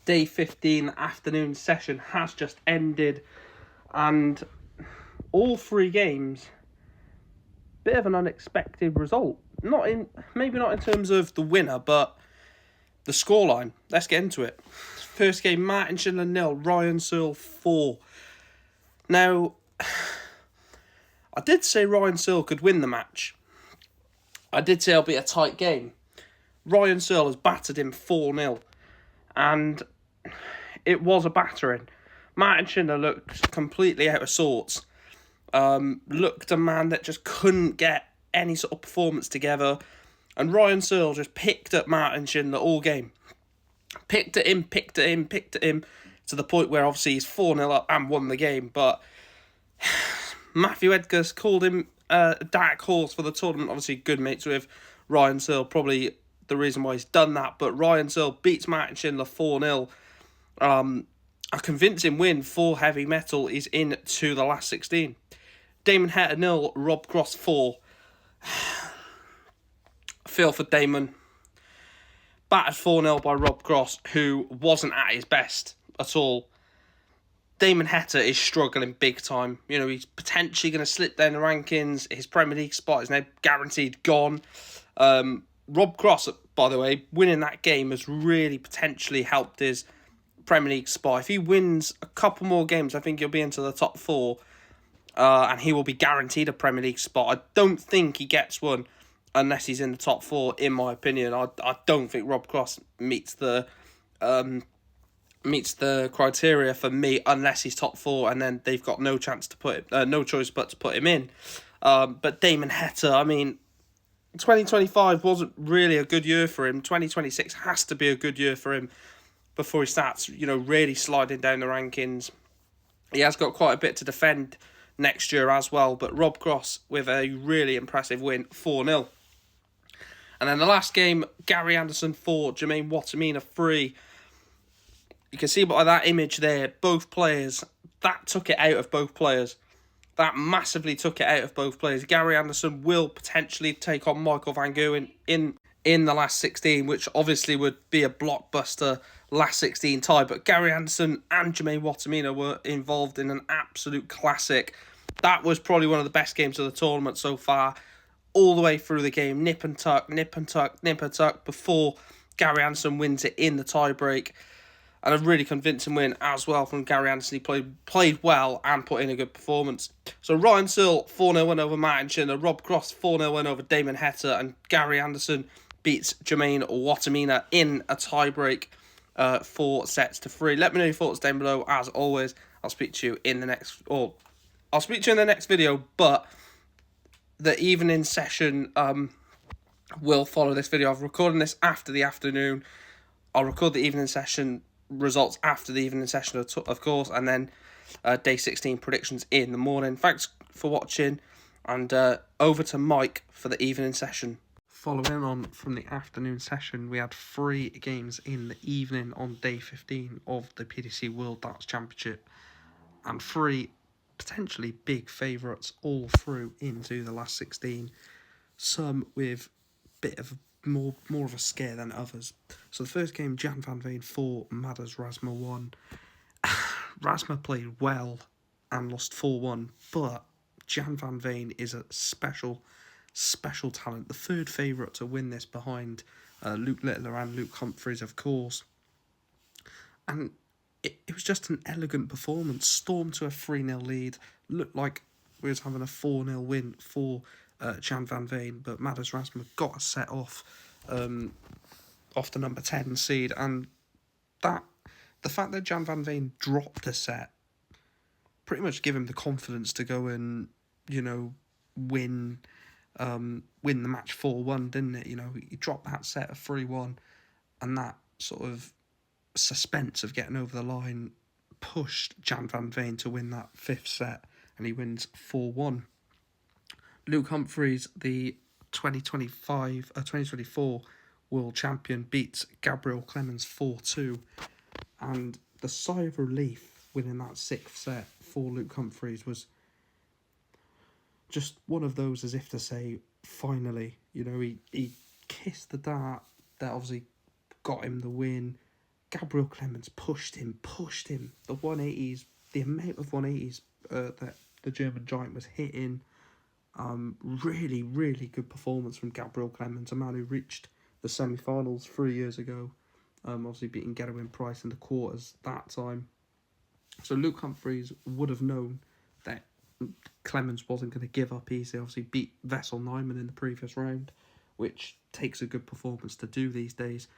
Day 15 afternoon session has just ended, and all three games, bit of an unexpected result. Maybe not in terms of the winner, but the scoreline. Let's get into it. First game, Martin Schindler 0, Ryan Searle 4. Now, I did say Ryan Searle could win the match. I did say it'll be a tight game. Ryan Searle has battered him 4-0, and it was a battering. Martin Schindler looked completely out of sorts. Looked a man that just couldn't get any sort of performance together. And Ryan Searle just picked at Martin Schindler all game. Picked at him, to the point where obviously he's 4-0 up and won the game. But Matthew Edgars called him a dark horse for the tournament. Obviously good mates with Ryan Searle, probably the reason why he's done that. But Ryan Searle beats Martin Schindler 4-0. A convincing win for Heavy Metal is into the last 16. Damon Heta 0, Rob Cross 4. Feel for Damon. Battered 4-0 by Rob Cross, who wasn't at his best at all. Damon Heta is struggling big time. You know, he's potentially going to slip down the rankings. His Premier League spot is now guaranteed gone. Rob Cross, by the way, winning that game has really potentially helped his Premier League spot. If he wins a couple more games, I think he'll be into the top 4. And he will be guaranteed a Premier League spot. I don't think he gets one unless he's in the top 4, in my opinion. I don't think Rob Cross meets the criteria for me unless he's top 4, and then they've got no choice but to put him in. But Damon Heta, I mean, 2025 wasn't really a good year for him. 2026 has to be a good year for him before he starts, really sliding down the rankings. He has got quite a bit to defend next year as well, but Rob Cross with a really impressive win, 4-0. And then the last game, Gary Anderson 4, Jermaine Watamina 3. You can see by that image there, both players, that took it out of both players. That massively took it out of both players. Gary Anderson will potentially take on Michael Van Gerwen in the last 16, which obviously would be a blockbuster last 16 tie. But Gary Anderson and Jermaine Watamina were involved in an absolute classic. That was probably one of the best games of the tournament so far. All the way through the game, nip and tuck, before Gary Anderson wins it in the tiebreak. And a really convincing win as well from Gary Anderson. He played well and put in a good performance. So Ryan Searle, 4-0 win over Martin Schindler. Rob Cross, 4-0 win over Damon Heta. And Gary Anderson beats Jermaine Watamina in a tiebreak, 4-3. Let me know your thoughts down below. As always, I'll speak to you in the next video. But the evening session will follow this video. I'm recording this after the afternoon. I'll record the evening session results after the evening session, of course, and then day 16 predictions in the morning. Thanks for watching, and over to Mike for the evening session. Following on from the afternoon session, we had 3 games in the evening on day 15 of the PDC World Darts Championship, and 3 potentially big favourites all through into the last 16. Some with a bit of more of a scare than others. So the first game, Jan van Veen 4, Madars Rasma 1. Rasma played well and lost 4-1, but Jan van Veen is a special talent. The third favourite to win this behind Luke Littler and Luke Humphries, of course. And it was just an elegant performance. Stormed to a 3-0 lead. Looked like we was having a 4-0 win for Jan van Veen, but Madars Rasma got a set off the number 10 seed, and the fact that Jan van Veen dropped a set pretty much gave him the confidence to go and win the match 4-1, didn't it? He dropped that set of 3-1, and that sort of suspense of getting over the line pushed Jan van Veen to win that 5th set, and he wins 4-1. Luke Humphries, the 2024 world champion, beats Gabriel Clemens 4-2. And the sigh of relief winning that 6th set for Luke Humphries was just one of those, as if to say, finally. He kissed the dart that obviously got him the win, Gabriel Clemens pushed him. The 180s, the amount of 180s that the German giant was hitting. Really, really good performance from Gabriel Clemens, a man who reached the semi-finals 3 years ago. Obviously beating Gerwyn Price in the quarters that time. So Luke Humphries would have known that Clemens wasn't going to give up easily. Obviously beat Wessel Nijman in the previous round, which takes a good performance to do these days.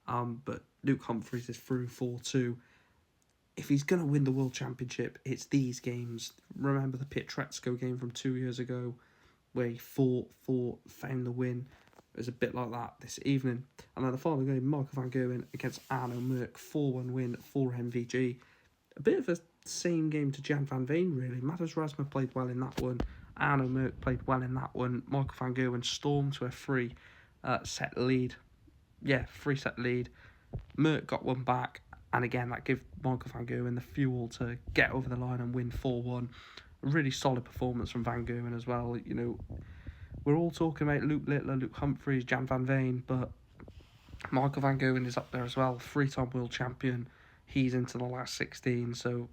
But Luke Humphries is through 4-2. If he's going to win the World Championship, it's these games. Remember the Pietrezco game from 2 years ago, where he fought, found the win. It was a bit like that this evening. And then the final game, Michael van Gerwen against Arno Merck, 4-1 win for MVG. A bit of a same game to Jan van Veen, really. Matthias Razma played well in that one. Arno Merck played well in that one. Michael van Gerwen stormed to a three-set lead. Yeah, 3-set lead. Merck got one back. And again, that gave Michael van Gerwen the fuel to get over the line and win 4-1. A really solid performance from Van Gerwen as well. You know, we're all talking about Luke Littler, Luke Humphries, Jan van Veen, but Michael van Gerwen is up there as well. 3-time world champion. He's into the last 16, so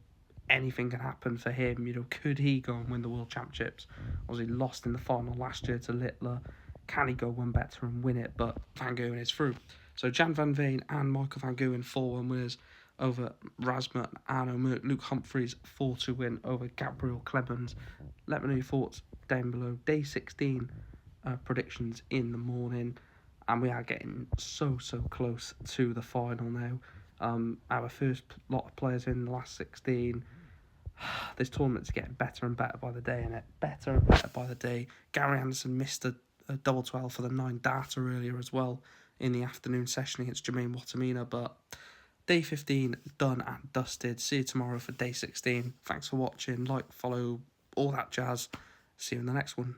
anything can happen for him. You know, could he go and win the World Championships? Obviously lost in the final last year to Littler. Can he go one better and win it? But Van Gerwen is through. So Jan van Veen and Michael van Gerwen 4-1 winners over Razma and Arno Merck. Luke Humphries 4-2 win over Gabriel Clemens. Let me know your thoughts down below. Day 16 predictions in the morning. And we are getting so close to the final now. Our first lot of players in the last 16. This tournament's getting better and better by the day, innit? Better and better by the day. Gary Anderson missed a double 12 for the 9 data earlier as well in the afternoon session against Jermaine Watamina. But day 15 done and dusted. See you tomorrow for day 16. Thanks for watching. Like, follow, all that jazz. See you in the next one.